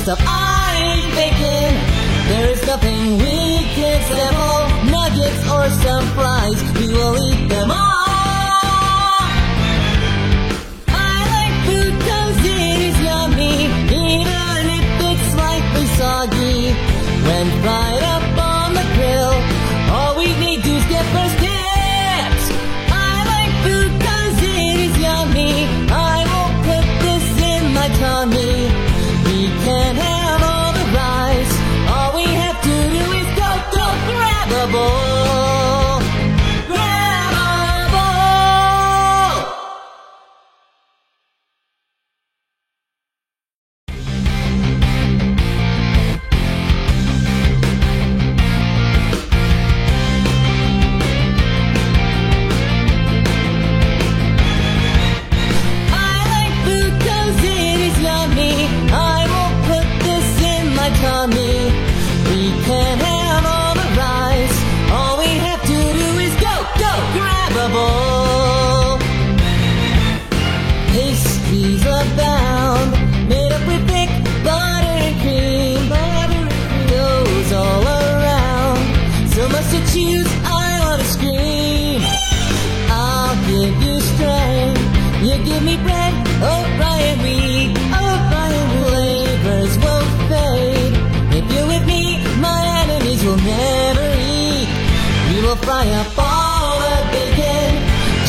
stuff I ain't thinking. There is nothing we can't sample, nuggets or some fries, we will eat them all. I like food 'cause it is yummy, even if it's slightly soggy. When fried up on the grill, all we need to get first dibs. I like food 'cause it is yummy, I won't put this in my tummy. We can have all the rice, all we have to do is go grab a bowl. Grab a bowl. I like food 'cause it is yummy, I won't put this in my tummy. We can have all the rice, all we have to do is go grab a bowl. Pastries abound, made up with thick butter and cream, goes all around. So much to choose, I wanna scream. I'll give you strength, you give me bread, oh Brian wheat, oh Brian flavors won't fade. If you're with me, my enemies will never eat. We will fry up all the bacon,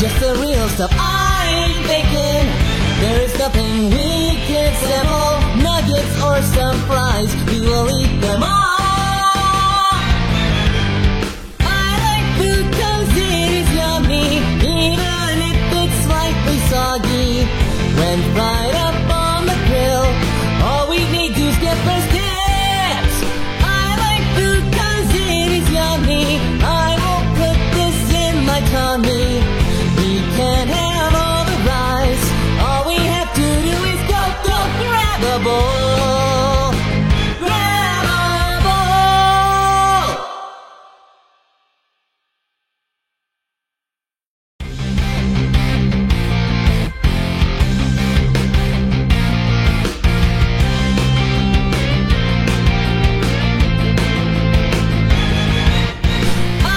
just the real stuff I ain't thinking. There is nothing we can't sample, nuggets or some fries, we will eat them all. I like food 'cause it is yummy, even if it's slightly soggy. When fried up on the grill, all we need to get first dibs. I like food 'cause it is yummy, I won't put this in my tummy. We can have all the rice, all we have to do is go grab a bowl. Grab a bowl.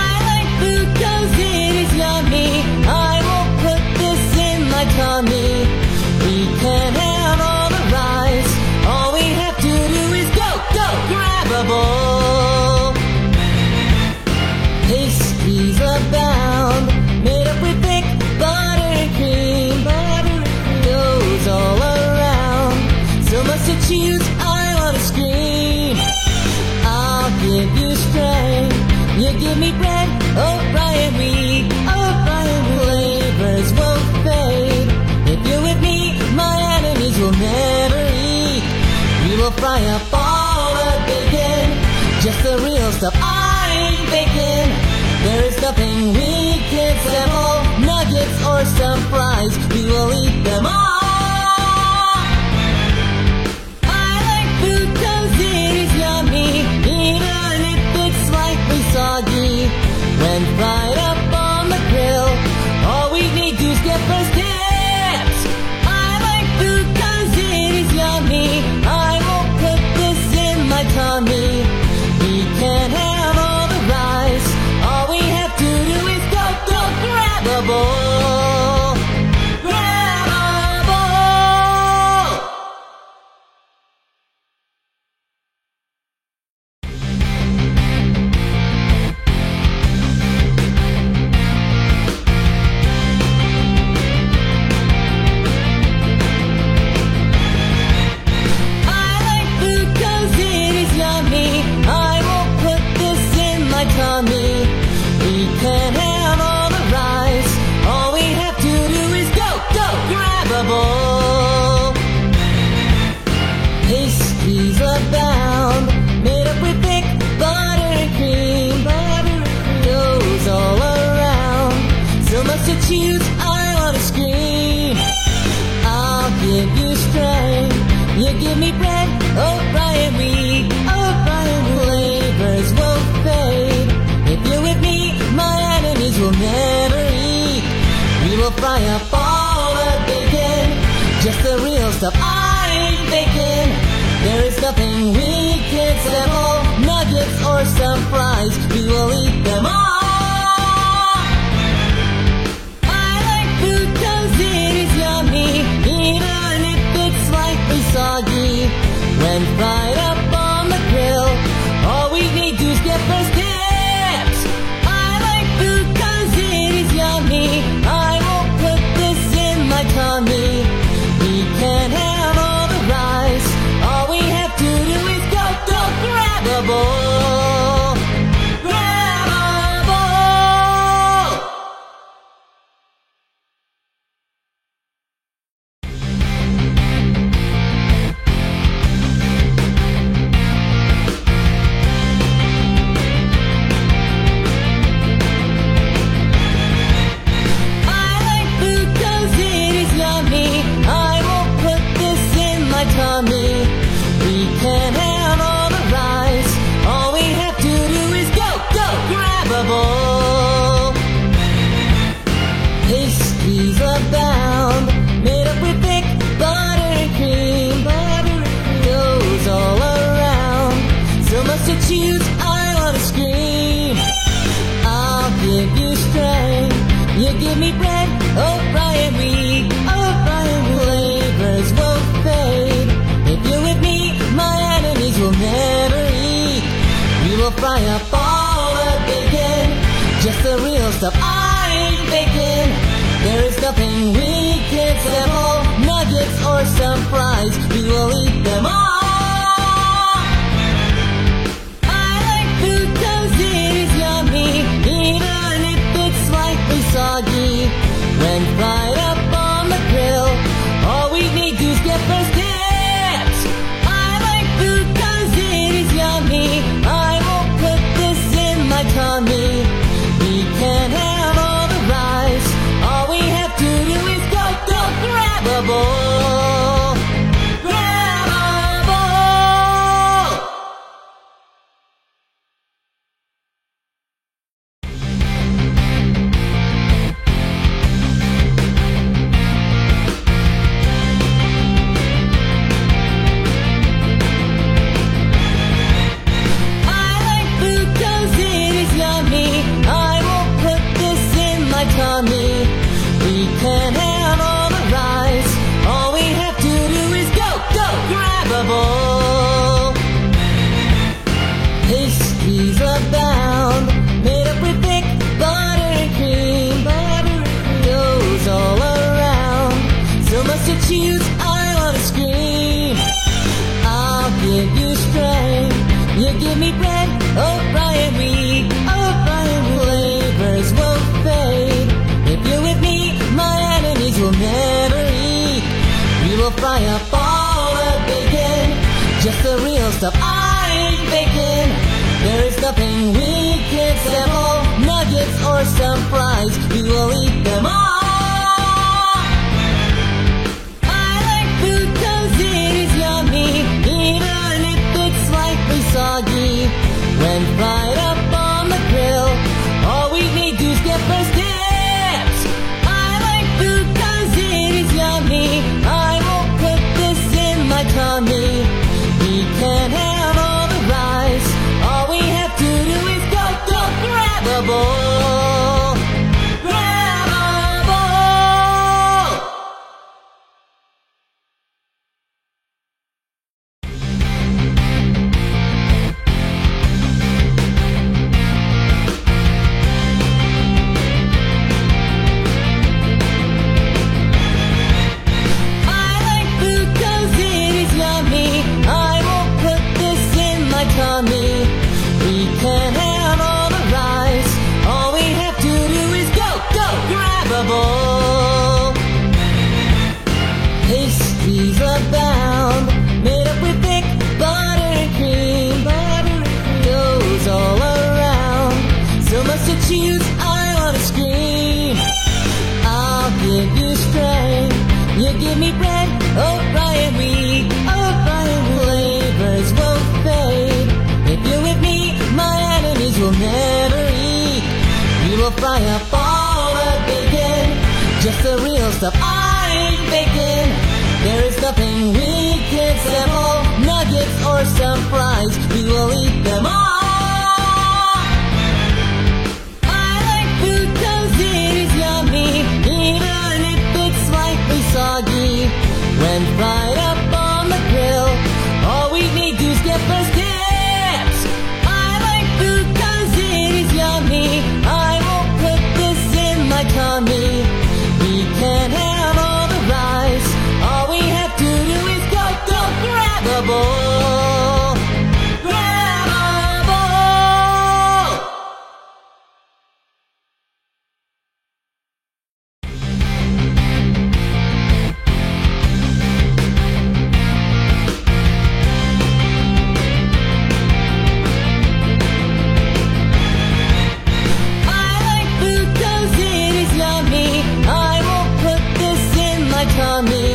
I like food 'cause it is yummy, I won't put this in my tummy. We can have all the rice, all we have to do is go grab a bowl. Pastries abound, made up with thick butter and cream, goes all around. So much to choose, I wanna scream. I'll give you strength, you give me bread, oh Brian wheat, oh Brian flavors won't fade. If you're with me, my enemies will never eat. We will fry up all the bacon, just the real stuff I ain't thinking. There is nothing we can't sample, nuggets or some fries, we will eat them all. I like food 'cause it is yummy, even if it's slightly soggy. When fried up on the grill, all we need to get first dibs. I like food 'cause it is yummy, I won't put this in my tummy. We can have all the rice, all we have to do is go grab a bowl. Grab a bowl. I like food 'cause it is yummy, I won't put this in my tummy. We can have all the rice, all we have to do is go grab a bowl. Pastries abound, made up with thick butter and cream, goes all around. So much to choose, I wanna scream. I'll give you strength, you give me bread, oh Brian wheat, oh Brian flavors won't fade. If you're with me, my enemies will never eat. We will fry up all the bacon, just the real stuff I ain't thinking. There is nothing we can't settle. Nuggets or some fries, we will eat them all. I like food 'cause it is yummy, even if it's slightly soggy. When fried up on the grill, all we need to is get first dibs. I like food 'cause it is yummy, I won't put this in my tummy. We can have all the rice, all we have to do is go grab a bowl. Grab a bowl. I like food 'cause it is yummy, I won't put this in my tummy. We can have all the rice, all we have to do is go grab a bowl. Pastries abound, made up with thick butter and cream. Goes all around, so much to choose, I wanna scream. I'll give you strength, you give me bread, oh Brian wheat, oh Brian flavors won't fade. If you're with me, my enemies will never eat. We will fry up all the bacon, just the real stuff, I ain't faking. There is nothing we can't settle. Nuggets or some fries, we will eat them all. I like food 'cause it is yummy, even if it's slightly soggy. When fried up on the grill, all we need to is get first dibs. I like food 'cause it is yummy, I won't put this in my tummy. We can have all the rice, all we have to do is go grab a bowl. Grab a bowl. I like food 'cause it is yummy, I won't put this in my tummy. We can have all the rice, all we have to do is go grab a bowl. Pastries abound, made up with thick butter and cream. Goes all around, so much to choose, I wanna scream. I'll give you strength, you give me bread, oh Brian wheat, oh Brian flavors won't fade. If you're with me, my enemies will never eat. We will fry up all the bacon, just the real stuff, I ain't faking. There is nothing we can't settle. Nuggets or some fries, we will eat them all. I like food 'cause it is yummy, even if it's slightly soggy. When fried up on the grill, all we need to is get first dibs. I like food 'cause it is yummy, I won't put this in my tummy. We can have all the rice, all we have to do is go grab a bowl. Grab a bowl. I like food 'cause it is yummy, I won't put this in my tummy. We can have all the rice, all we have to do is go grab a bowl. Pastries abound, made up with thick butter and cream. Goes all around, so much to choose, I wanna scream. I'll give you strength, you give me bread, oh Brian wheat, oh Brian flavors won't fade. If you're with me, my enemies will never eat. We will fry up all the bacon, just the real stuff, I ain't faking. There is nothing we can can't settle. Nuggets or some fries, we will eat them all. I like food 'cause it is yummy, even if it's slightly soggy. When fried up on the grill, all we need to skip those tips. I like food 'cause it is yummy, I won't put this in my tummy. We can't have all the rice, all we have to do is go grab a bowl. Grab a bowl. I like food 'cause it is yummy, I won't put this in my tummy.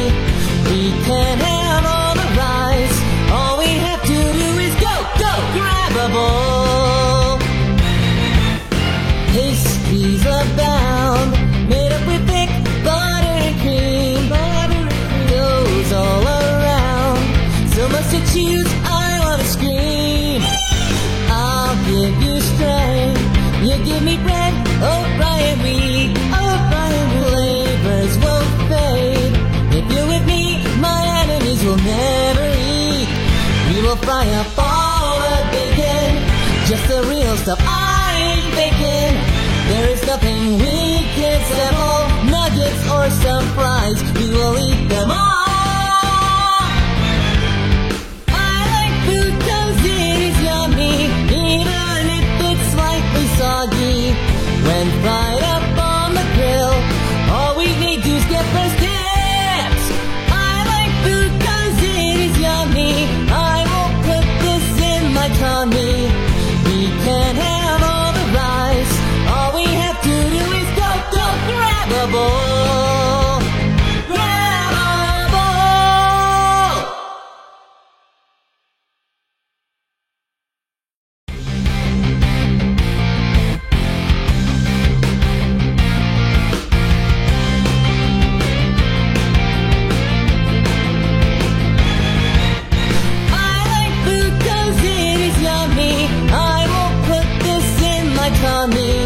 We can't have all the rice, all we have to do is go grab a bowl. Pastries abound, made up with thick butter and cream. Goes all around, so much to choose, I wanna scream. I'll give you strength, you give me bread, oh Brian wheat, oh Brian flavors won't fade. If you're with me, my enemies will never eat. We will fry up all the bacon, just the real stuff, I ain't faking. There is nothing we can't settle, nuggets or some fries, we will eat them all. I like food 'cause it is yummy, even if it's slightly soggy. When fried up on the grill, all we need to skip those tips. I like food 'cause it is yummy, I won't put this in my tummy. We can't have all the rice, all we have to do is go grab a bowl. Grab a bowl. I like food 'cause it is yummy, I won't put this in my tummy.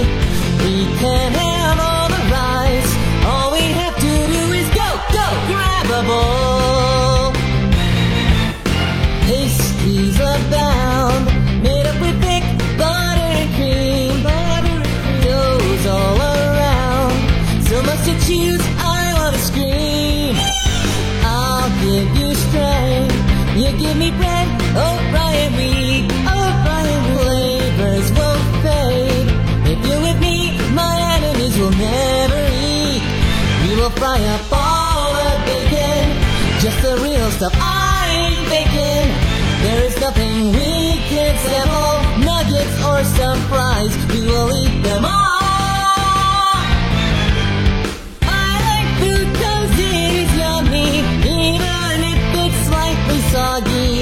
We can't have all the rice, all we have to do is go grab a bowl. Pastries abound, made up with thick butter and cream. Goes all around, so much to choose, I wanna scream. I'll give you strength, you give me bread, oh Brian wheat, oh Brian flavors won't fade. If you're with me, my enemies will never eat. We will fry up all the bacon, just the real stuff, I ain't faking. There is nothing we can't settle, nuggets or some fries, we will eat them all. I like food 'cause it is yummy, even if it's slightly soggy.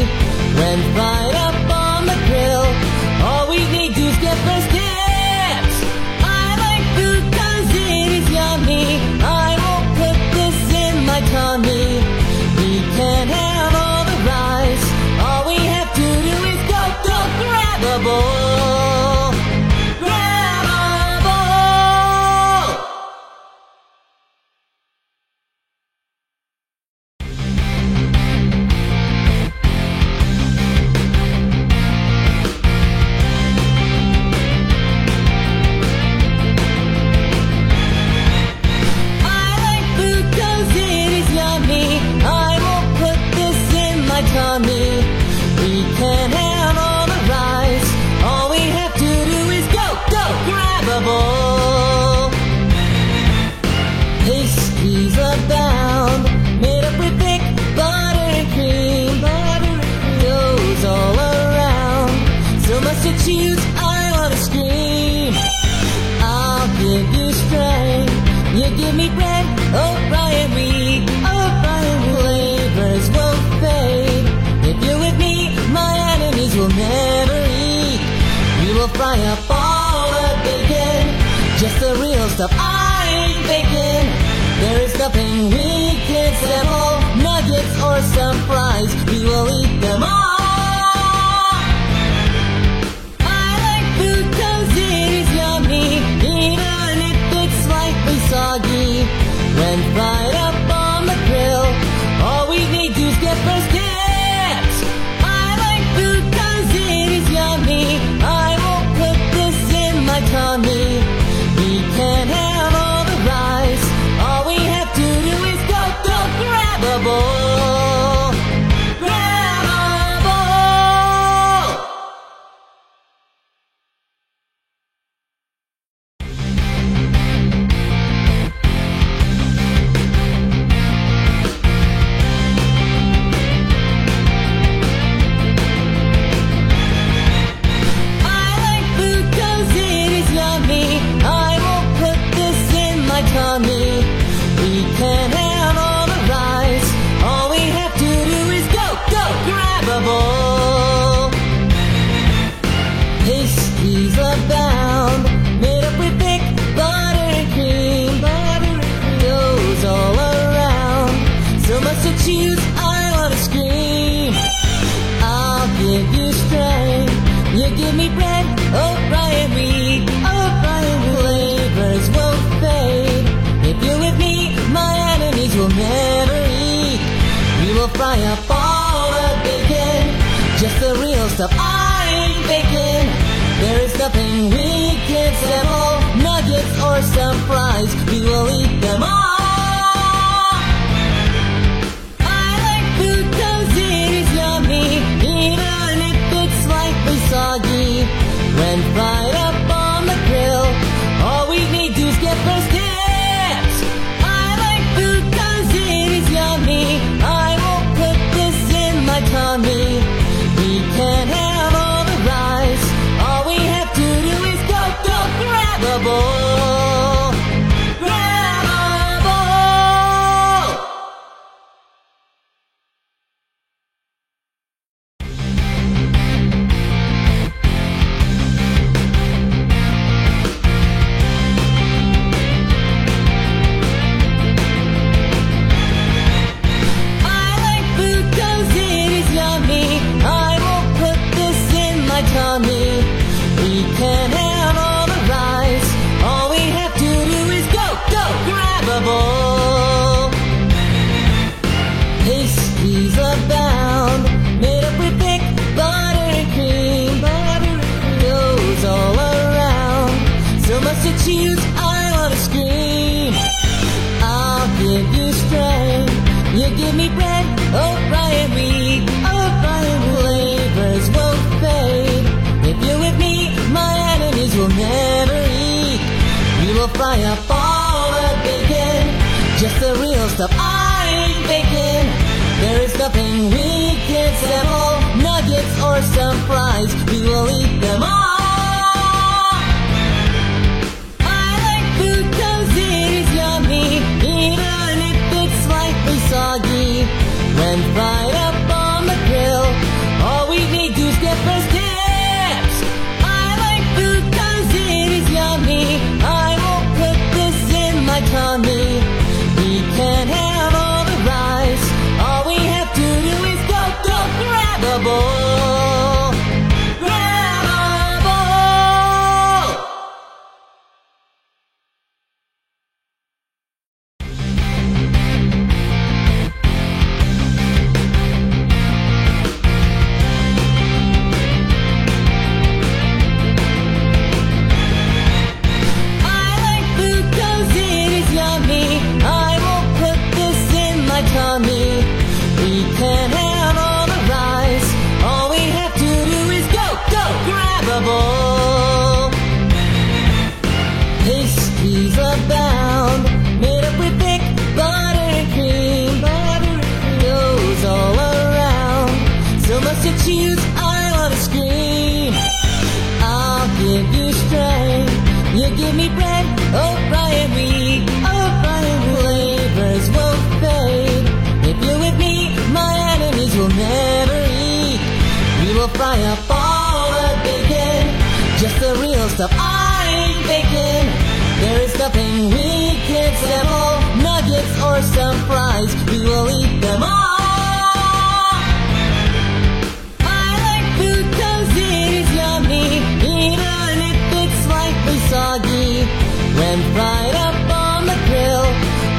When fried up on the grill, all we need to skip those tips. I like food 'cause it is yummy, I won't put this in my tummy. We can't have all the rice, all we have to do is go grab a bowl. Grab a bowl. I like food 'cause it is yummy, I won't put this in my tummy. We can't have all the rice, all we have to do is go grab a bowl. Pastries abound, made up with thick butter and cream. Goes all around, so much to choose, I wanna scream. I'll give you strength, you give me bread, oh Brian wheat, oh Brian flavors won't fade. If you're with me, my enemies will never eat. We will fry up all the bacon, just the real stuff, I ain't faking. There is nothing we can't settle, nuggets or some fries, we them all. I like food 'cause it is yummy, even if it's slightly soggy. When fried up on the grill, all we need to is get first dibs. I like food 'cause it is yummy, I won't put this in my tummy. We can have all the rice, all we have to do is go grab a bowl. Grab a bowl. I like food 'cause it is yummy, I won't put this in my tummy. We can have all the rice, all we have to do is go grab a bowl. Pastries abound, made up with thick butter and cream. Goes all around, so much to choose, I wanna scream. I'll give you strength, you give me bread, oh Brian wheat, oh Brian wheat. Flavors won't fade, if you're with me, my enemies will never eat. We will fry up all the bacon, just the real stuff, I ain't faking. There is nothing we can't settle, nuggets or some fries, we will eat them all. I like food 'cause it is yummy, even if it's slightly soggy. When fried up on the grill, all we need to is get first dibs. I like food 'cause it is yummy, I won't put this in my tummy. We can have all the rice, all we have to do is go grab a bowl. Grab a bowl. I like food 'cause it is yummy, I won't put this in my tummy. We can have all the rice, all we have to do is go grab a bowl. Pastries abound, made up with thick butter and cream. Goes all around, so much to choose, I wanna scream. I'll give you strength, you give me bread, oh Brian wheat, oh Brian wheat. Flavors won't fade, if you're with me, my enemies will never eat. We will fry up all the bacon, just the real stuff, I ain't faking. There is nothing we can't settle, nuggets or some fries, we will eat them all. I like food 'cause it is yummy, even if it's slightly soggy. When fried up on the grill, all we need to is get first dibs. I like food 'cause it is yummy, I won't put this in my tummy. We can have all the rice, all we have to do is go grab a bowl. Grab a bowl. I like food 'cause it is yummy, I won't put this in my tummy. We can have all the rice, all we have to do is go grab a bowl. Pastries abound, made up with thick butter and cream. Goes all around, so much to choose, I wanna scream. I'll give you strength, you give me bread, oh Brian wheat, oh Brian wheat. Flavors won't fade, if you're with me, my enemies will never eat. We will fry up all the bacon, just the real stuff, I ain't faking. There is nothing we can't settle, nuggets or some fries, we will eat them all. soggy. When fried up on the grill,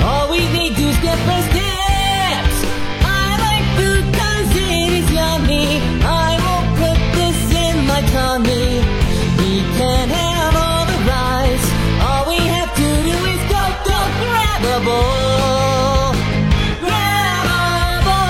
all we need to skip first steps. I like food 'cause it is yummy. I won't put this in my tummy. We can have all the rice. All we have to do is go grab a bowl. Grab a bowl.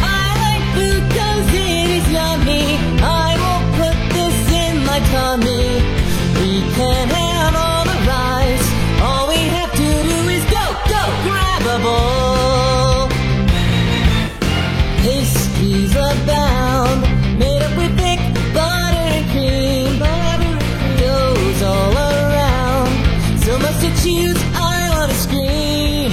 I like food 'cause it is yummy. I won't put this in my tummy. We can have all the rice. All we have to do is go grab a bowl. Pastries abound, made up with thick butter and cream. Goes all around, so much to choose, I wanna scream.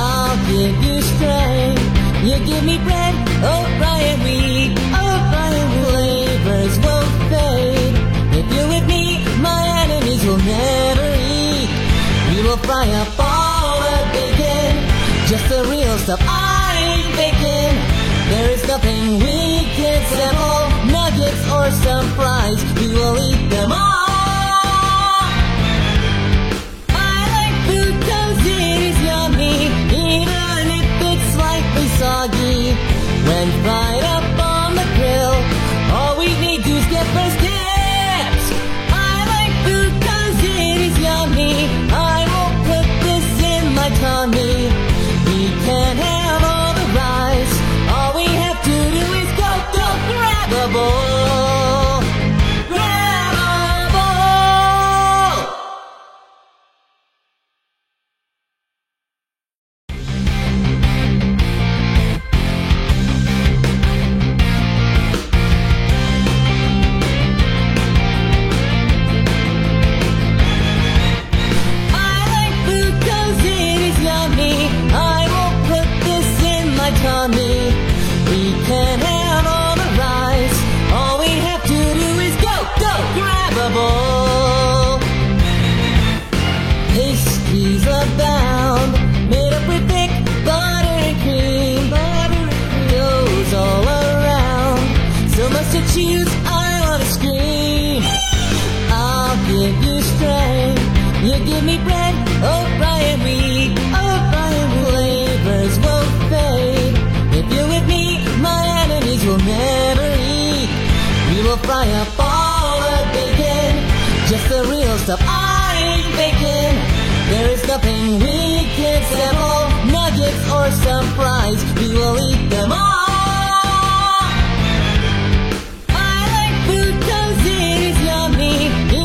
I'll give you strength, you give me bread, oh Brian wheat, oh Brian flavors won't fade. If you're with me, my enemies will never eat. We will fry up all the bacon, just the real stuff, I ain't faking. There is nothing we can't settle, nuggets or some fries, we will eat them all. I like food 'cause it is yummy, even if it's slightly soggy. When fried up on the grill, all we need to skip first steps. I like food 'cause it is yummy. I won't put this in my tummy. We can have all the rice. All we have to do is go grab a bowl. Grab a bowl. I like food 'cause it is yummy. I won't put this in my tummy. We can have all the rice. All we have to do is go grab a bowl. Pastries abound, made up with thick butter and cream. Goes all around, so much to choose, I wanna scream. I'll give you strength, you give me bread, oh Brian wheat, oh Brian flavors won't fade. If you're with me, my enemies will never eat. We will fry up all the bacon, just the real stuff, I ain't faking. There is nothing we can't settle, nuggets or some fries, we will eat them all. I like food 'cause it is yummy,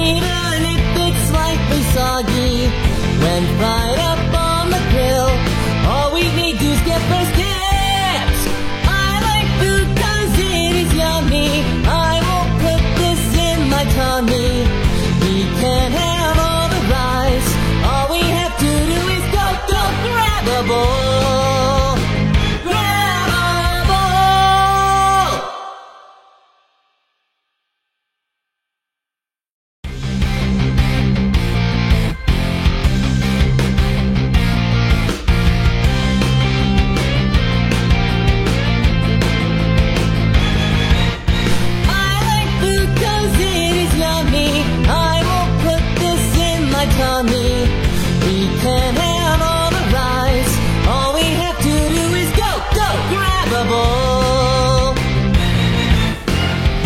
even if it's slightly soggy. When fried up on the grill, all we need to skip first steps. I like food 'cause it is yummy. I won't put this in my tummy. We can have all the rice. All we have to do is go grab a bowl. Grab a bowl. I like food 'cause it is yummy. I won't put this in my tummy. We can have all the rice. All we have to do is go grab a bowl.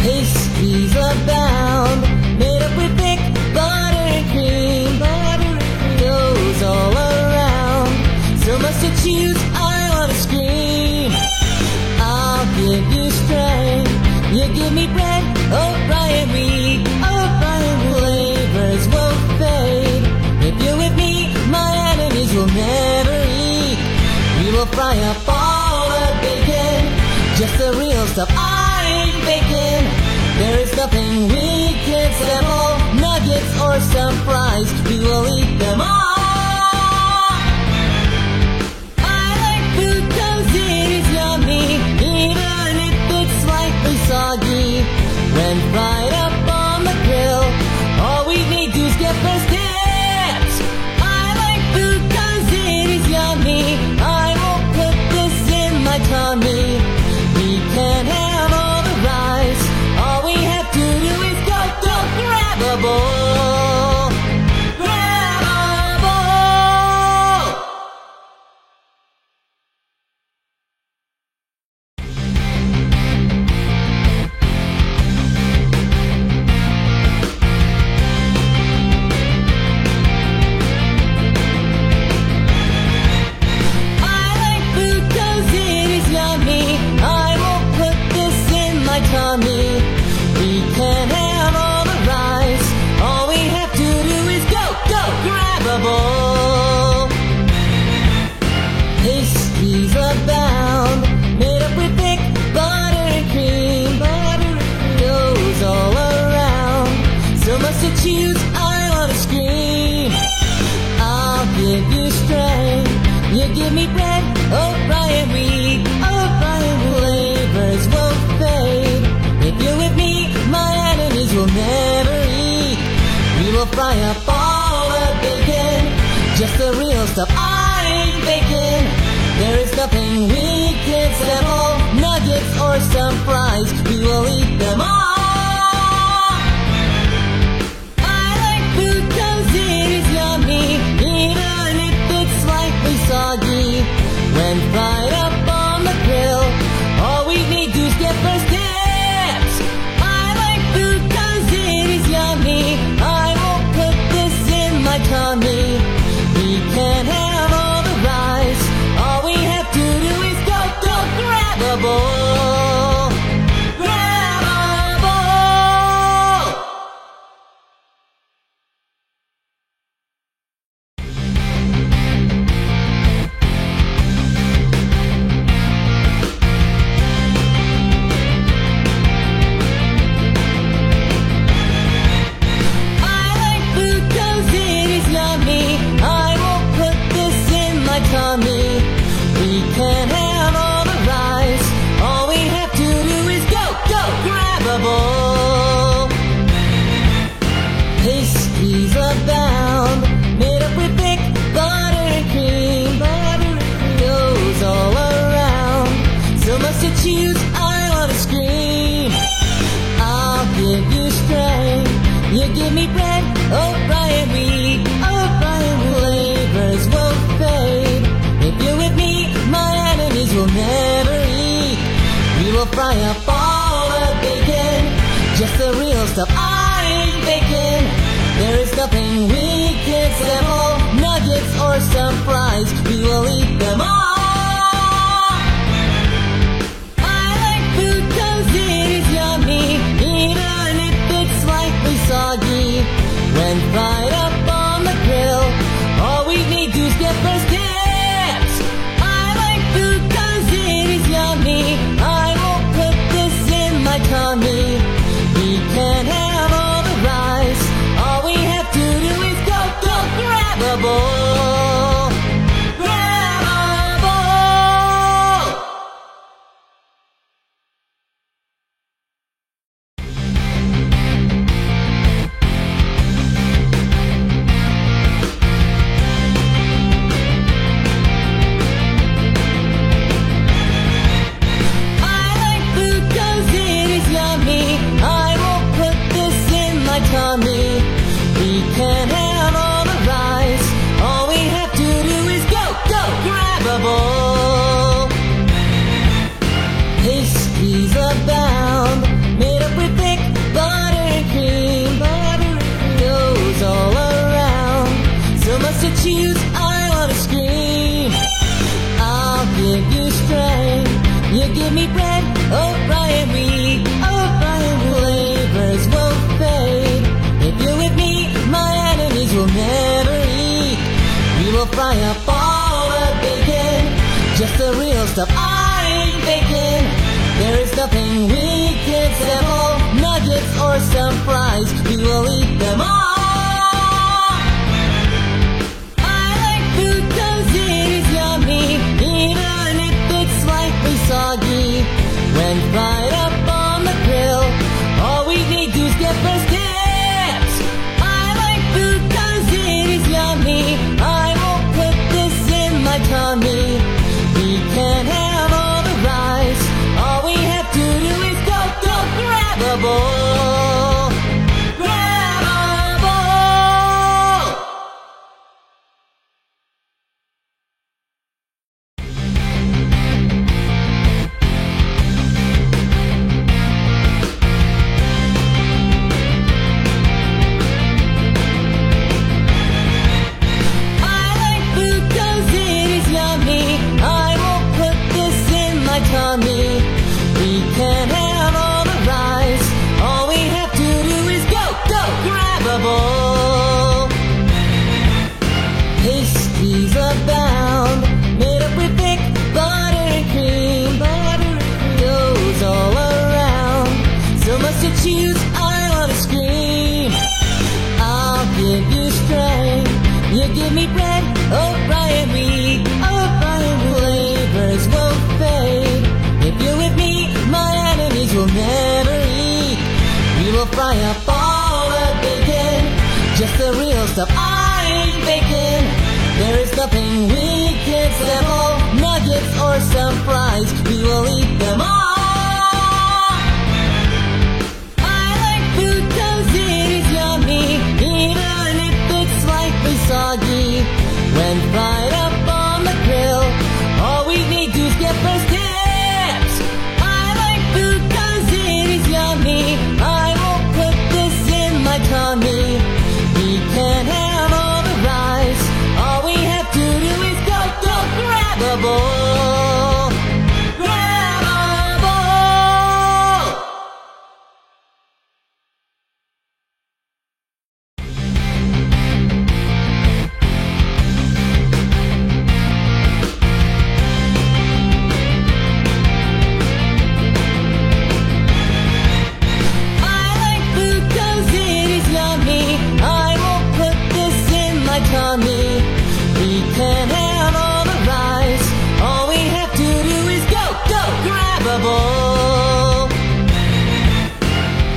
Pastries abound, made up with thick butter and cream. Goes all around, so much to choose, I wanna scream. I'll give you strength, you give me bread, oh Brian wheat, oh Brian flavors won't fade. If you're with me, my enemies will never eat. We will fry up all the bacon, just the real stuff, I ain't faking. There is nothing we can't settle, nuggets or some fries, we will eat them all. I like food 'cause it is yummy, even if it's slightly soggy. When fried up on the grill, to choose, I wanna scream. I'll give you strength, you give me bread, oh Brian Reed, oh Brian Reed. Flavors won't fade, if you're with me, my enemies will never eat. We will fry up all the bacon, just the real stuff, I ain't baking. There is nothing we can't settle, nuggets or some fries, we will eat them all. I like food 'cause it is yummy, even if it's slightly soggy. When fried up on the grill, all we need to get first dibs. I like food 'cause it is yummy, I won't put this in my tummy. We can't have all the rice, all we have to do is go grab a bowl. Grab a bowl. I like food 'cause it is yummy, I won't put this in my tummy. We can't have all the rice, all we have to do is go grab a bowl. Pastries abound, made up with thick butter and cream, goes all around, so much to choose, I wanna scream. I'll give you strength, you give me bread, oh Brian Reed, oh Brian Reed. Flavors won't fade, if you're with me, my enemies will never eat. We will fry up all the bacon, just the real stuff, I ain't baking. There is nothing we can't settle, nuggets or some fries, we will eat them all. I like food 'cause it is yummy, even if it's slightly soggy. When fried up on the grill, all we need to get first dibs. I like food 'cause it is yummy, I won't put this in my tummy. We can't have all the rice, all we have to do is go grab a bowl. Grab a bowl. I like food 'cause it is yummy, I won't put this in my tummy. We can't have all the rice, all we have to do is go grab a bowl. Pastries abound, made up with thick butter and cream, goes all around, so much to choose, I wanna scream. I'll give you strength, you give me bread, oh Brian Reed, oh Brian Reed. Flavors won't fade, if you're with me, my enemies will never eat. We will fry up all the bacon, just the real stuff, I ain't baking. There is nothing we can't settle, nuggets or some fries, we will eat them all. I like food 'cause it is yummy, even if it's slightly soggy. When fried up on the grill, all we need to get first dibs. I like food 'cause it is yummy, I won't put this in my tummy. We can't have all the rice, all we have to do is go grab a bowl. Grab give me bread, O'Brien wheat, O'Brien flavors won't fade. If you're with me, my enemies will never eat. We will fry up all the bacon, just the real stuff, I ain't baking. There is nothing we can't sample, nuggets or some fries, we will eat them all. I like food 'cause it is yummy, even if it's slightly soggy. When fried up on the grill, all we need to is get first dibs. I like food 'cause it is yummy, I won't put this in my tummy. We can't have all the rice, all we have to do is go grab a bowl. Grab a bowl. I like food 'cause it is yummy, I won't put this in my tummy. We can't have all the rice, all we have to do is go grab a bowl.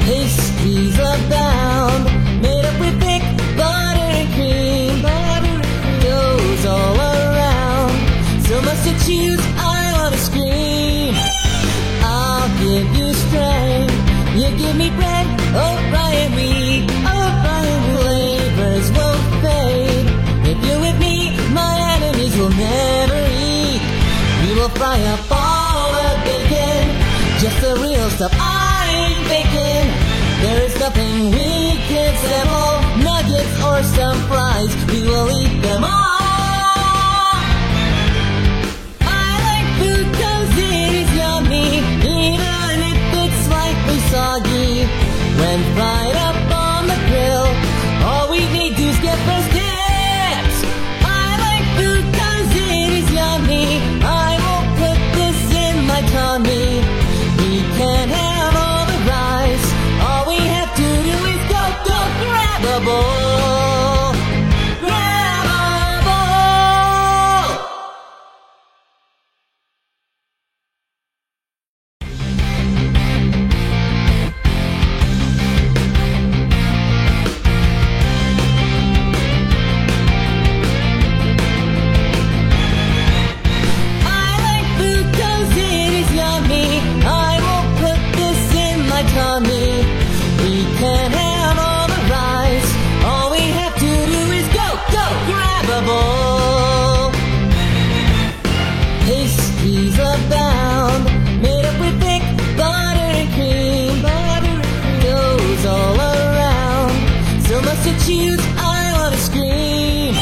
Pastries abound, made up with thick butter and cream, goes all around, so much to choose, I wanna scream. I'll give you strength, you give me bread, O'Brien wheat, O'Brien flavors won't fade. If you're with me, my enemies will never eat. We will fry up all the bacon, just the real stuff, I ain't baking. There is nothing we can't sample, nuggets or some fries, we will eat them all. I like food 'cause it is yummy, even if it's slightly soggy. When fried up on the grill, all we need to is get first dibs. I like food 'cause it is yummy, I won't put this in my tummy. We can't have all the rice, all we have to do is go grab a bowl. Grab a bowl. I like food 'cause it is yummy, I won't put this in my tummy. We can't have all the rice, all we have to do is go grab a bowl. Pastries abound, made up with thick butter and cream, goes all around, so much to choose, I wanna scream.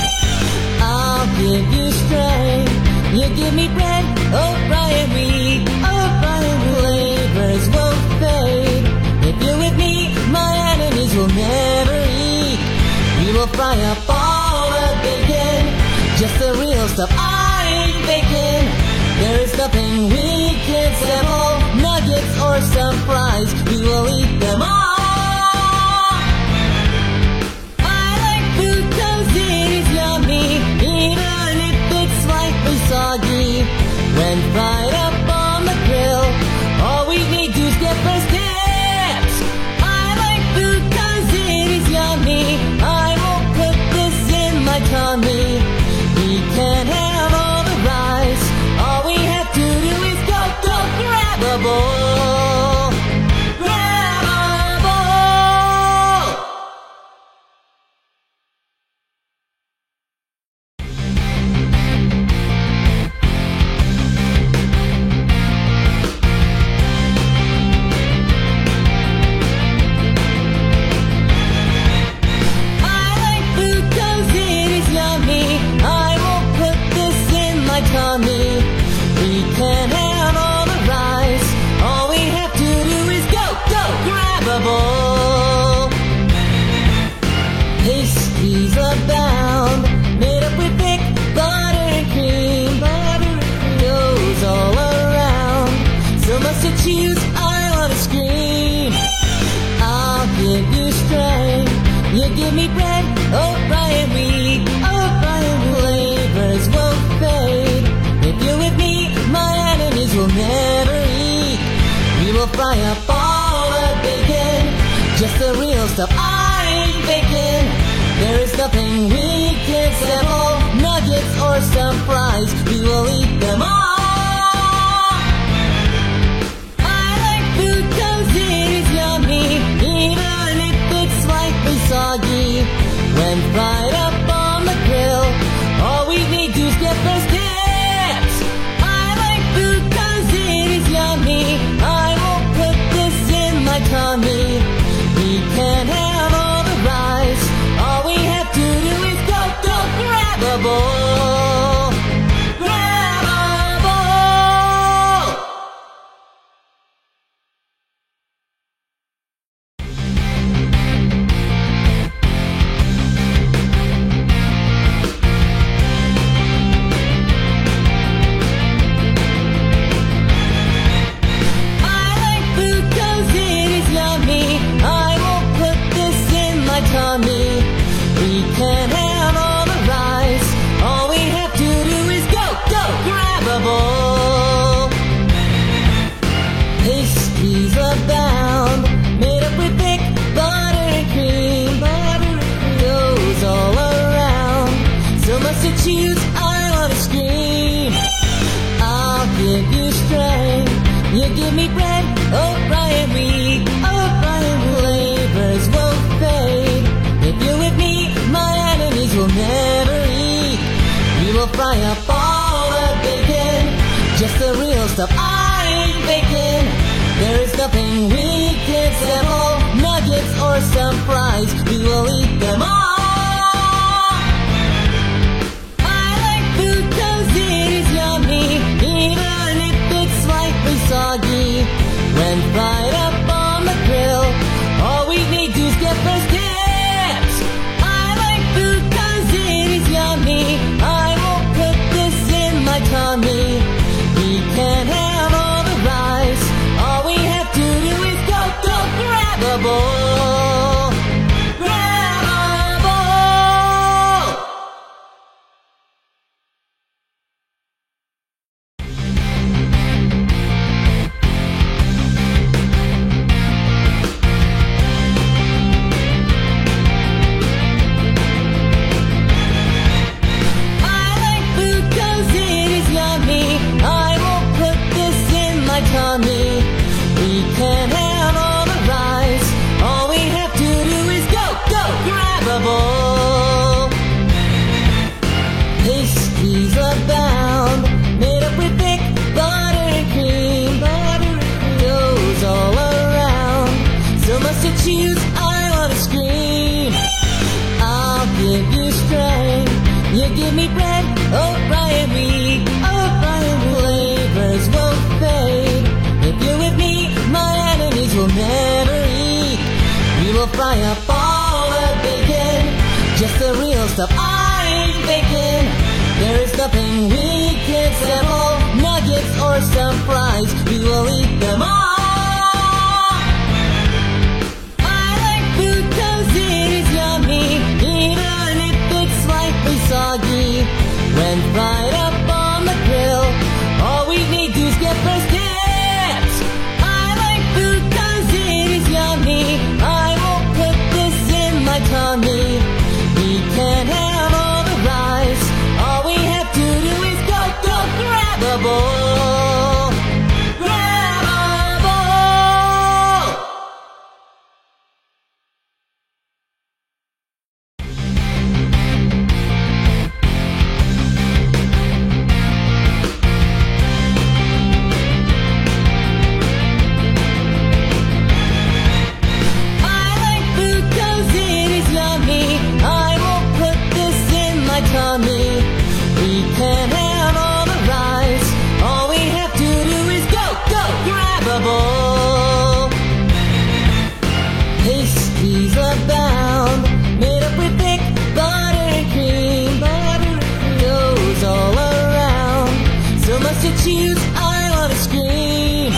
I'll give you strength, you give me bread, O'Brien wheat, O'Brien flavors won't fade. If you're with me, my enemies will never eat. We will fry up all the bacon, just the real stuff, I ain't baking. There is nothing we can't sample, nuggets or some fries, we will eat them all. I like food 'cause it is yummy, even if it's slightly soggy. When fried up on the grill, all we need to is get first dibs. I like food 'cause it is yummy, I won't put this in my tummy. We can't have all the rice, all we have to do is go grab a bowl. Grab a bowl. I like food 'cause it is yummy, I won't put this in my tummy. We can't have all the rice, all we have to do is go grab a bowl. Pastries abound, made up with thick butter and cream, goes all around, so much to choose, I wanna scream. I'll give you strength, you give me bread, O'Brien wheat, O'Brien flavors won't fade. If you're with me, my enemies will never eat. We will fry up all the bacon, just the real stuff, I ain't faking. There is nothing we can't settle, nuggets or some fries, we will eat them all. I like food 'cause it is yummy, even if it's slightly soggy. When fried up on the grill, all we need to is get those tips. I like food 'cause it is yummy, I won't put this in my tummy. We can have all the rice, all we have to do is go grab a bowl. Grab a bowl. I like food 'cause it is yummy, I won't put this in my tummy. We can have all the rice, all we have to do is go grab a bowl. Pastries abound, made up with thick butter and cream. Goes all around, so much to choose, I wanna scream. I'll give you strength, you give me bread, oh Brian wheat, oh Brian flavors won't fade. If you're with me, my enemies will never eat. We will fry up all the bacon, just the real stuff, I ain't faking. There is nothing we can't settle, nuggets or some fries, we will eat them all. I like food 'cause it is yummy, even if it's slightly soggy. When fried up on the grill, all we need to is get those tips. I like food 'cause it is yummy, I won't put this in my tummy. We can have all the rice, all we have to do is go grab a bowl. Grab a bowl. I like food 'cause it is yummy, I won't put this in my tummy. We can have all the rice, all we have to do is go grab a bowl. Pastries abound, made up with thick butter and cream. Goes all around, so much to choose, I wanna scream. I'll give you strength, you give me bread, oh Brian wheat, oh Brian flavors won't fade. If you're with me, my enemies will never eat. We will fry up all the bacon, just the real stuff, I ain't faking. There is nothing we can't settle, nuggets or some fries, we will eat them all. I like food 'cause it is yummy, even if it's slightly soggy. When fried up on the grill, all we need to is get those tips. I like food 'cause it is yummy, I won't put this in my tummy. We can have all the rice, all we have to do is go grab a bowl. Grab a bowl. I like food 'cause it is yummy, I won't put this in my tummy. We can have all the rice, all we have to do is go grab a bowl. Pastries abound, made up with thick butter and cream. Goes all around, so much to choose, I wanna scream.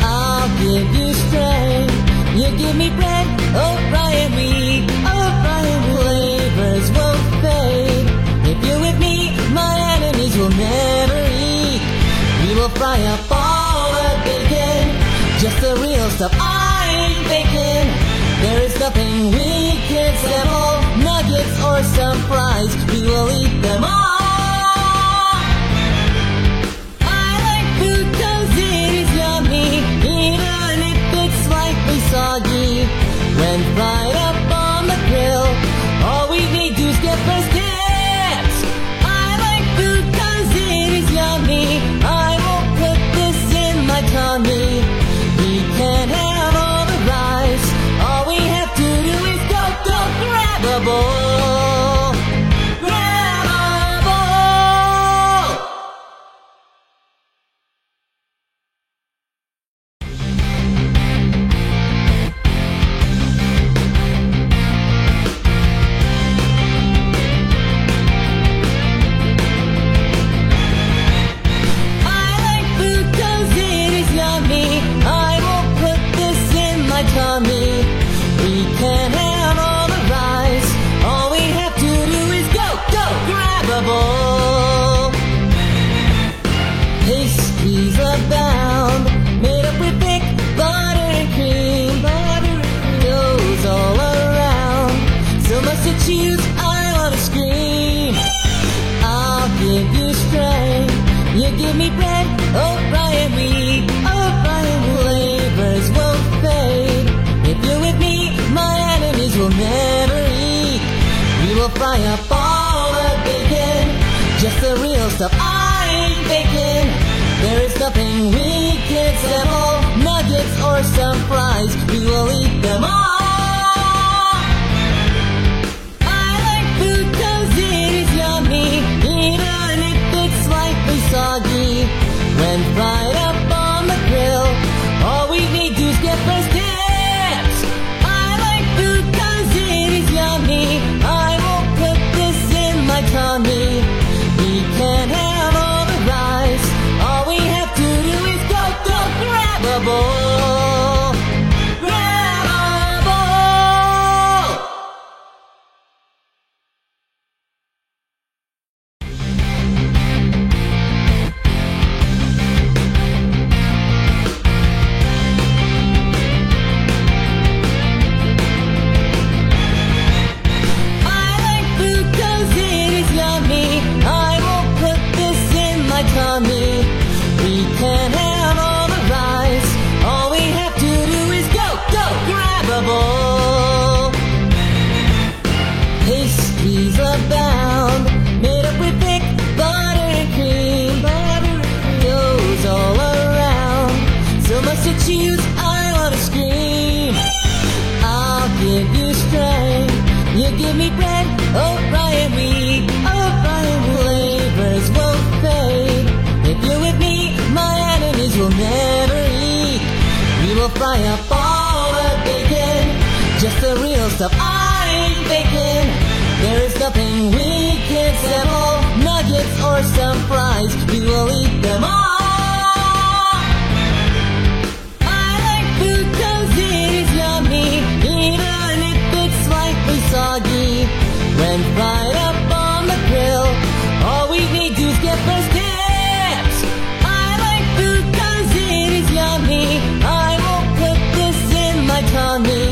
I'll give you strength, you give me bread, oh Brian wheat, oh Brian flavors won't fade. If stuff I ain't baking. There is nothing we can't sample, nuggets or some fries, we will eat them all. I like food 'cause it is yummy, even if it's slightly soggy. When fried up on the grill, all we need to get first dibs. I like food 'cause it is yummy, I won't put this in my tummy. We can have all the rice, all we have to do is go grab a bowl. Grab a bowl. I like food 'cause it is yummy, I won't put this in my tummy. We can have all the rice, all we have to do is go grab a bowl. Pastries abound, made up with thick butter and cream, goes all around, so much to choose, I wanna scream. I'll give you strength, you give me bread, oh Brian wheat, oh Brian flavors won't fade. If you're with me, my enemies will never eat. We will fry up all the bacon, just the real stuff I ain't baking. There is nothing we can't sample, nuggets or some fries, we will eat them all. I like food 'cause it is yummy, even if it's slightly soggy. When fried up on the grill, all we need to get first dibs. I like food 'cause it is yummy, I won't put this in my tummy. We can have all the rice, all we have to do is go grab a bowl. Grab a bowl. I like food 'cause it is yummy, I won't put this in my tummy. We can have all the rice, all we have to do is go grab a bowl. Pastries abound, made up with thick butter and cream, goes all around, so much to choose, I wanna scream. I'll give you strength, you give me bread, oh Brian wheat, oh Brian flavors won't fade. If you're with me, my enemies will never eat. We will fry up all the bacon, just the real stuff I ain't baking. There is nothing we can't sample, nuggets or some fries, we will eat them all. I like food 'cause it is yummy, even if it's slightly soggy. When fried up on the grill, all we need to get first dibs. I like food 'cause it is yummy, I won't put this in my tummy.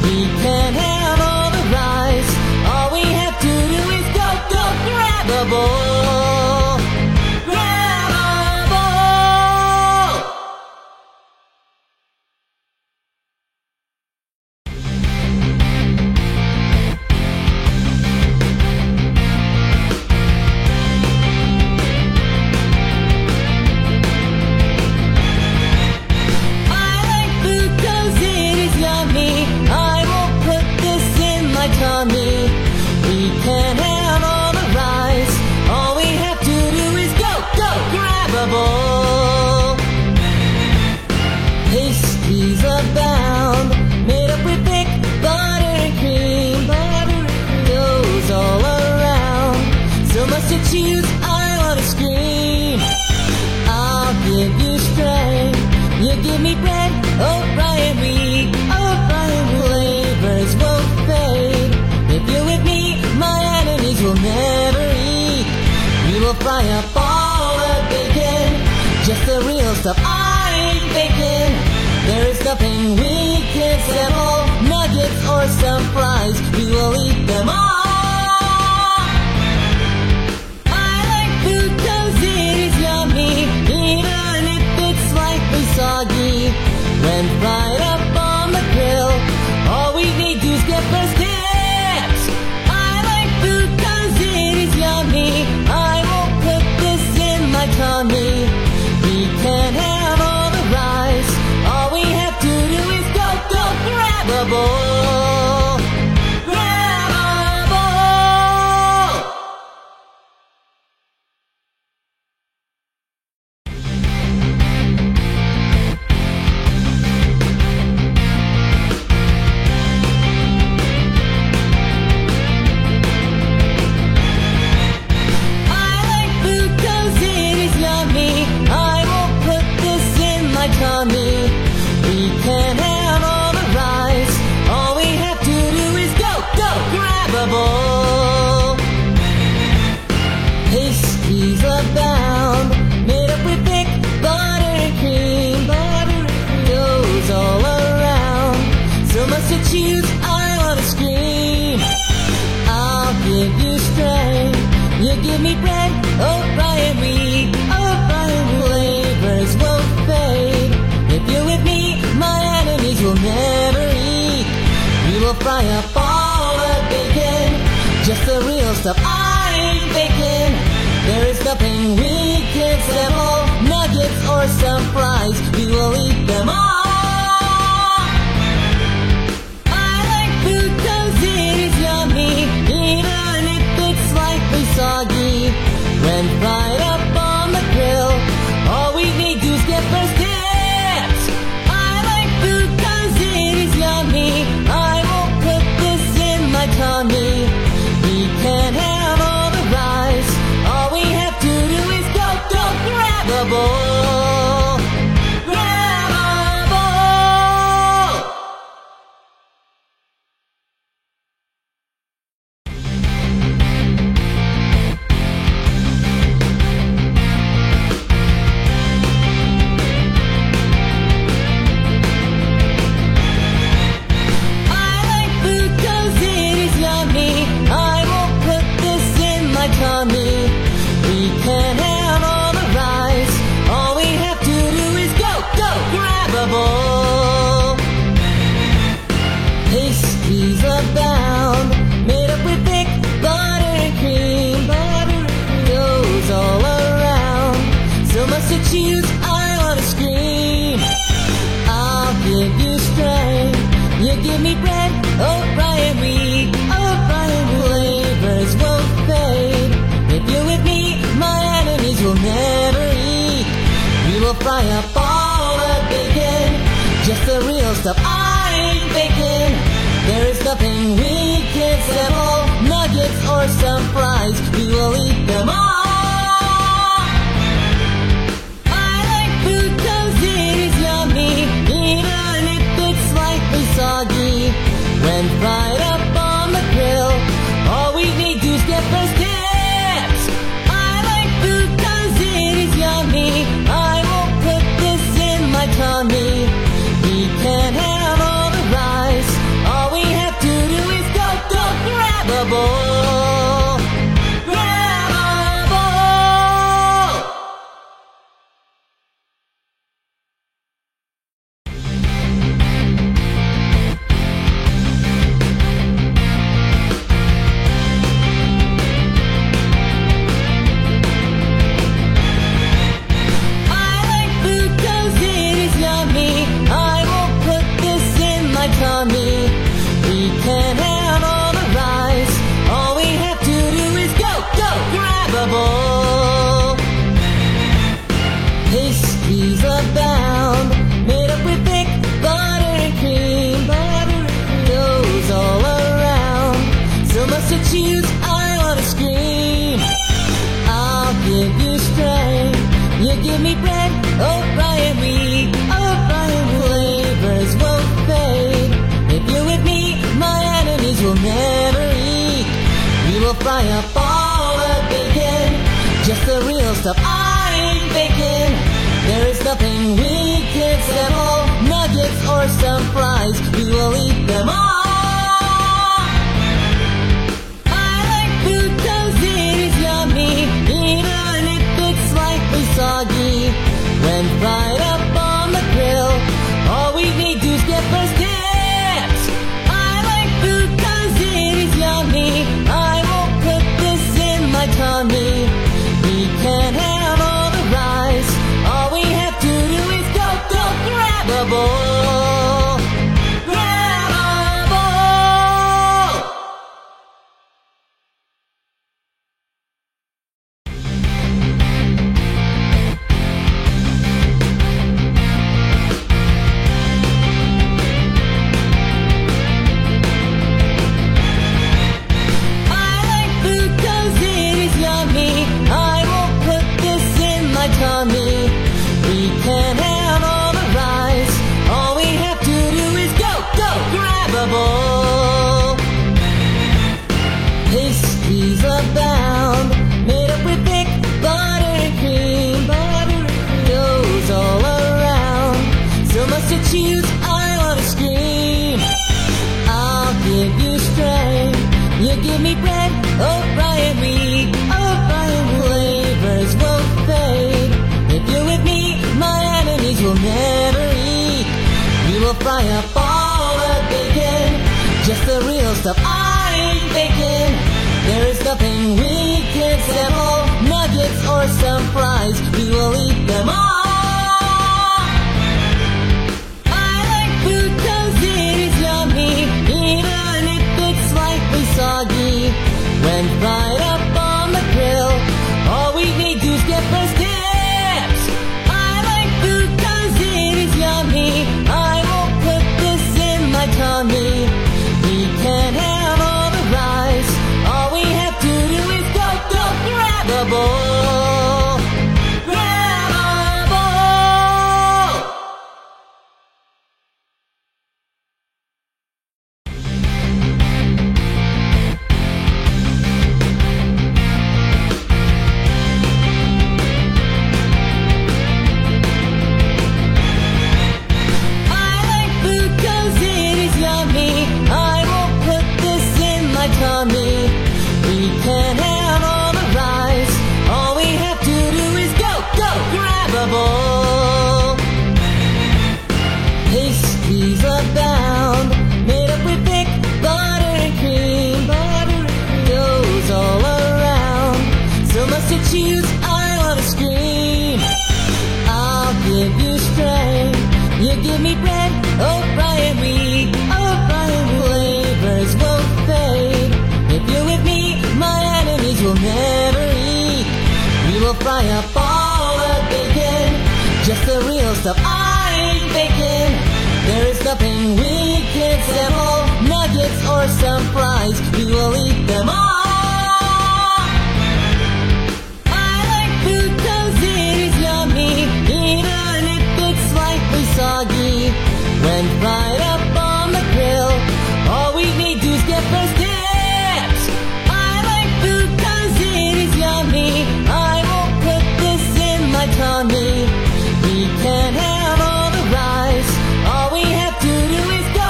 We can have all the rice, all we have to do is go grab a bowl. Grab a bowl. I like food 'cause it is yummy, I won't put this in my tummy. We can have all the rice, all we have to do is go grab a bowl. Pastries abound, made up with thick butter and cream, goes all around, so much to choose, I wanna scream. I'll give you strength, you give me bread, oh Brian wheat, oh Brian flavors won't fade. If you're with me, my enemies will never eat. We will fry up all the bacon, just the real stuff I ain't baking. There is nothing we can't settle. Nuggets or some fries, we will eat them all. I like food 'cause it is yummy, even if it's slightly soggy. When fried up on the grill, all we need to is get first dibs. I like food 'cause it is yummy. I won't put this in my tummy. We can have all the rice. All we have to do is go grab a bowl. Grab a bowl. I like food 'cause it is yummy. I won't put this in my tummy. We can have all the rice. All we have to do is go grab a bowl. Pastries abound, made up with thick butter and cream. Goes all around, so much to choose, I wanna scream. I'll give you strength, you give me bread, oh Brian wheat, oh Brian flavors won't fade. If you're with me, my enemies will never eat. We will fry up all the bacon, just the real stuff I'm baking. There is nothing we can't settle. Nuggets or some fries, we will eat them all. I like food 'cause it is yummy, even if it's slightly soggy. When fried up on the grill, all we need to is get first dibs. I like food 'cause it is yummy. I won't put this in my tummy. We can have all the rice. All we have to do is go grab a bowl. Grab a bowl. I like food 'cause it is yummy. I won't put this in my tummy. We can have all the rice. All we have to do is go grab a bowl. Pastries abound, made up with thick butter and cream. Goes all around, so much to choose, I wanna scream. I'll give you strength, you give me bread, oh Brian wheat, oh Brian flavors won't fade. If you're with me, my enemies will never eat. We will fry up all the bacon, just the real stuff I'm baking. There is nothing we can't settle. Nuggets or some fries, we will eat them all. I like food 'cause it is yummy, even if it's slightly soggy. When fried up on the grill, all we need to is get first dibs. I like food 'cause it is yummy. I won't put this in my tummy. We can have all the rice. All we have to do is go grab a bowl. Grab a bowl. I like food 'cause it is yummy. I won't put this in my tummy. We can have all the rice. All we have to do is go grab a bowl. Pastries abound, made up with thick butter and cream. Goes all around, so much to choose, I wanna scream. I'll give you strength, you give me bread, oh Brian wheat, oh Brian flavors won't fade. If you're with me, my enemies will never eat. We will fry up all the bacon, just the real stuff I'm baking. There is nothing we can't settle. Nuggets nuggets or some fries, we will eat them all. I like food 'cause it is yummy, even if it's slightly soggy. When fried up on the grill, all we need to get first dibs. I like food 'cause it is yummy, I won't put this in my tummy. We can have all the rice, all we have to do is go grab a bowl. Grab a bowl. I like food 'cause it is yummy, I won't put this in my tummy. We can have all the rice, all we have to do is go grab a bowl. Pastries abound, made up with thick butter and cream. Goes all around, so much to choose, I wanna scream. I'll give you strength, you give me bread, oh Brian wheat, oh Brian flavors won't fade. If you're with me, my enemies will never eat. We will fry up all the bacon, just the real stuff, I ain't faking. There is nothing we can't settle, nuggets or some fries, we will eat them all. I like food 'cause it is yummy, even if it's slightly soggy. When fried up on the grill, all we need to get first dibs. I like food 'cause it is yummy, I won't put this in my tummy. We can have all the rice, all we have to do is go grab a bowl. Grab a bowl. I like food 'cause it is yummy, I won't put this in my tummy. We can have all the rice, all we have to do is go grab a bowl. Pastries abound, made up with thick butter and cream. Goes all around, so much to choose, I wanna scream. I'll give you strength, you give me bread, oh Brian wheat, oh Brian flavors won't fade. If you're with me, my enemies will never eat. We will fry up all the bacon, just the real stuff, I ain't faking. There is nothing we can't settle, nuggets or some fries, we will eat them all. I like food 'cause it is yummy, even if it's slightly soggy. When fried up on the grill, all we need to get first dibs. I like food 'cause it is yummy, I won't put this in my tummy. We can have all the rice, all we have to do is go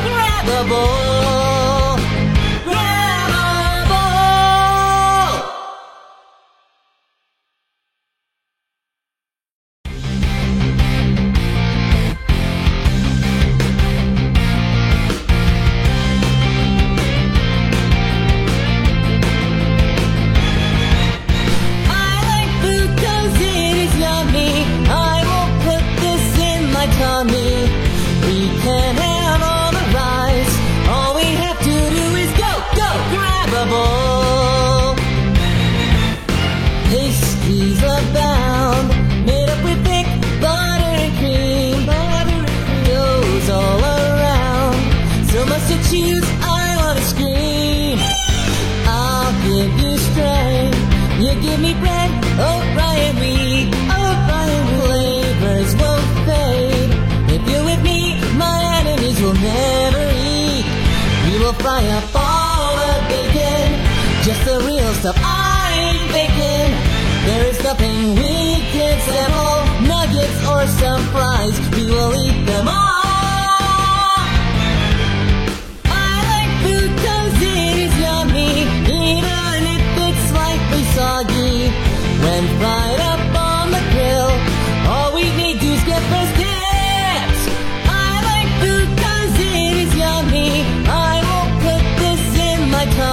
grab a bowl. Grab a bowl. I like food 'cause it is yummy, I won't put this in my tummy. We can have all the rice, all we have to do is go grab a bowl. Pastries abound, made up with thick butter and cream. Goes all around, so much to choose, I wanna scream. I'll give you strength, you give me bread, oh Brian wheat, oh Brian flavors won't fade. If you're with me, my enemies will never eat. We will fry up all the bacon, just the real stuff, I ain't faking. There is nothing we can't settle, nuggets or some fries, we will eat them all.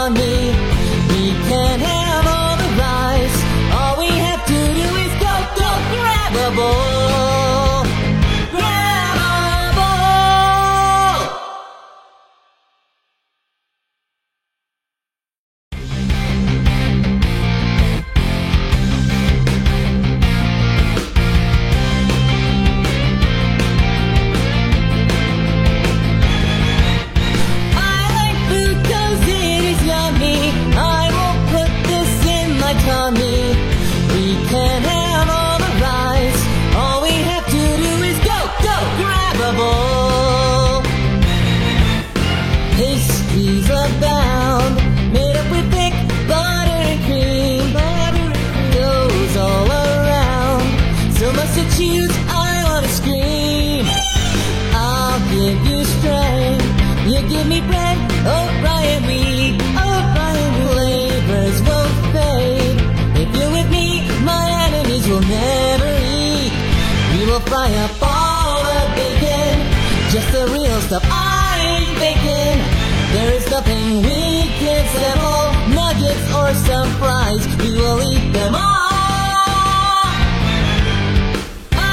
tummy. We can have all the rice. All we have to do is go grab a bowl. Grab a bowl. I like food 'cause it is yummy. I won't put this in my tummy. We can have all the rice. All we have to do is go grab a bowl. Pastries abound, made up with thick butter and cream. Goes all around, so much to choose, I wanna scream. I'll give you strength, you give me bread, O'Brien wheat, flavors won't fade. If you're with me, my enemies will never eat. We will fry up all the bacon, just the real stuff, I ain't baking. There is nothing we can't settle, nuggets or some fries, we will eat them all.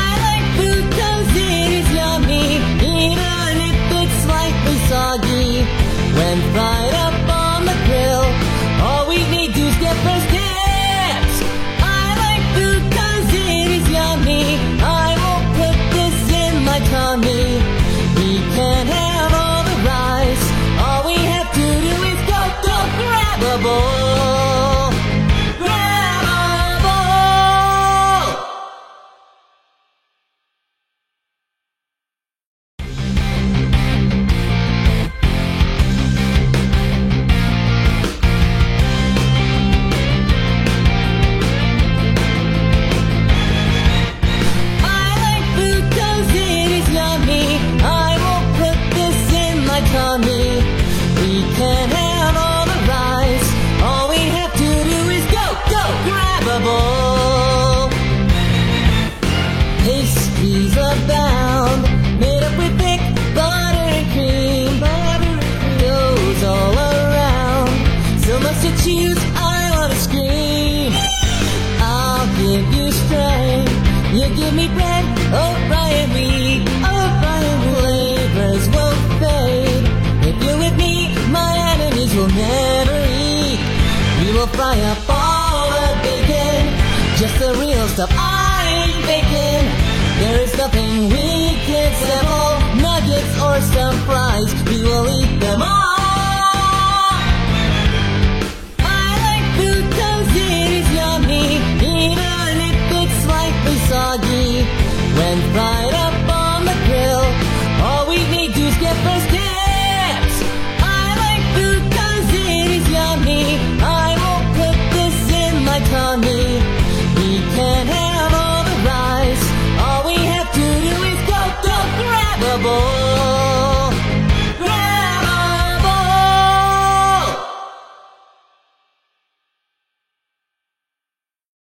I like food 'cause it is yummy, even if it's slightly soggy. When fried up on the grill, all we need to get first dibs. I like food 'cause it is yummy. I won't put this in my tummy. We can have all the rice. All we have to do is go grab a bowl. Grab a bowl. I like food 'cause it is yummy. I won't put this in my tummy. We can have all the rice. All we have to do is go grab a bowl. Pastries abound, made up with thick butter and cream. Goes all around, so much to choose, I wanna scream. I'll give you strength, you give me bread, O'Brien wheat, flavors won't fade. If you're with me, my enemies will never eat. We will fry up all the bacon, just the real stuff, I ain't baking. There is nothing we can't settle, nuggets or some fries, we will eat them all.